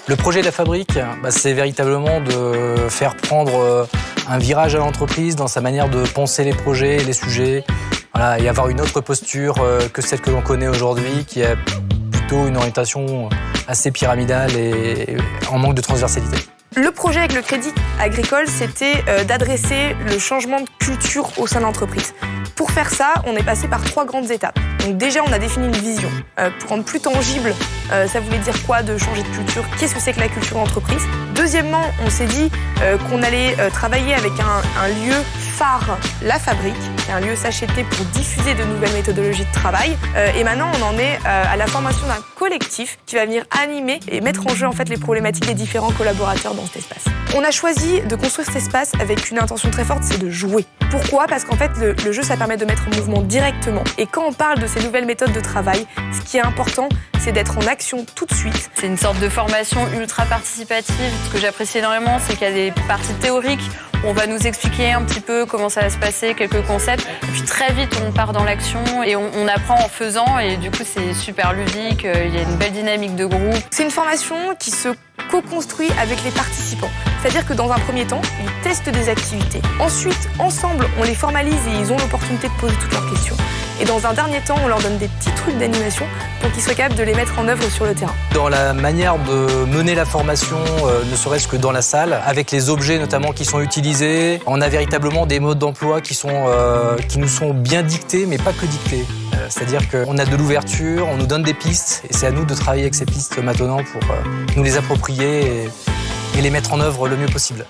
Le projet de la fabrique, c'est véritablement de faire prendre un virage à l'entreprise dans sa manière de penser les projets, les sujets, voilà, et avoir une autre posture que celle que l'on connaît aujourd'hui, qui a plutôt une orientation assez pyramidale et en manque de transversalité. Le projet avec le Crédit Agricole, c'était d'adresser le changement de culture au sein de l'entreprise. Pour faire ça, on est passé par 3 grandes étapes. Donc déjà, on a défini une vision. Pour rendre plus tangible, ça voulait dire quoi de changer de culture? Qu'est-ce que c'est que la culture d'entreprise? Deuxièmement, on s'est dit qu'on allait travailler avec un lieu phare, la fabrique, un lieu SHT pour diffuser de nouvelles méthodologies de travail. Et maintenant, on en est à la formation d'un collectif qui va venir animer et mettre en jeu en fait les problématiques des différents collaborateurs dans cet espace. On a choisi de construire cet espace avec une intention très forte, c'est de jouer. Pourquoi? Parce qu'en fait, le jeu, ça permet de mettre en mouvement directement. Et quand on parle de ces nouvelles méthodes de travail, ce qui est important, c'est d'être en action tout de suite. C'est une sorte de formation ultra participative. Ce que j'apprécie énormément, c'est qu'il y a des parties théoriques où on va nous expliquer un petit peu comment ça va se passer, quelques concepts. Et puis très vite, on part dans l'action et on apprend en faisant. Et du coup, c'est super ludique. Il y a une belle dynamique de groupe. C'est une formation qui se co-construit avec les participants. C'est-à-dire que dans un premier temps, ils testent des activités. Ensuite, ensemble, on les formalise et ils ont l'opportunité de poser toutes leurs questions. Et dans un dernier temps, on leur donne des petits trucs d'animation pour qu'ils soient capables de les mettre en œuvre sur le terrain. Dans la manière de mener la formation, ne serait-ce que dans la salle, avec les objets notamment qui sont utilisés, on a véritablement des modes d'emploi qui nous sont bien dictés, mais pas que dictés. C'est-à-dire qu'on a de l'ouverture, on nous donne des pistes, et c'est à nous de travailler avec ces pistes maintenant pour nous les approprier et les mettre en œuvre le mieux possible.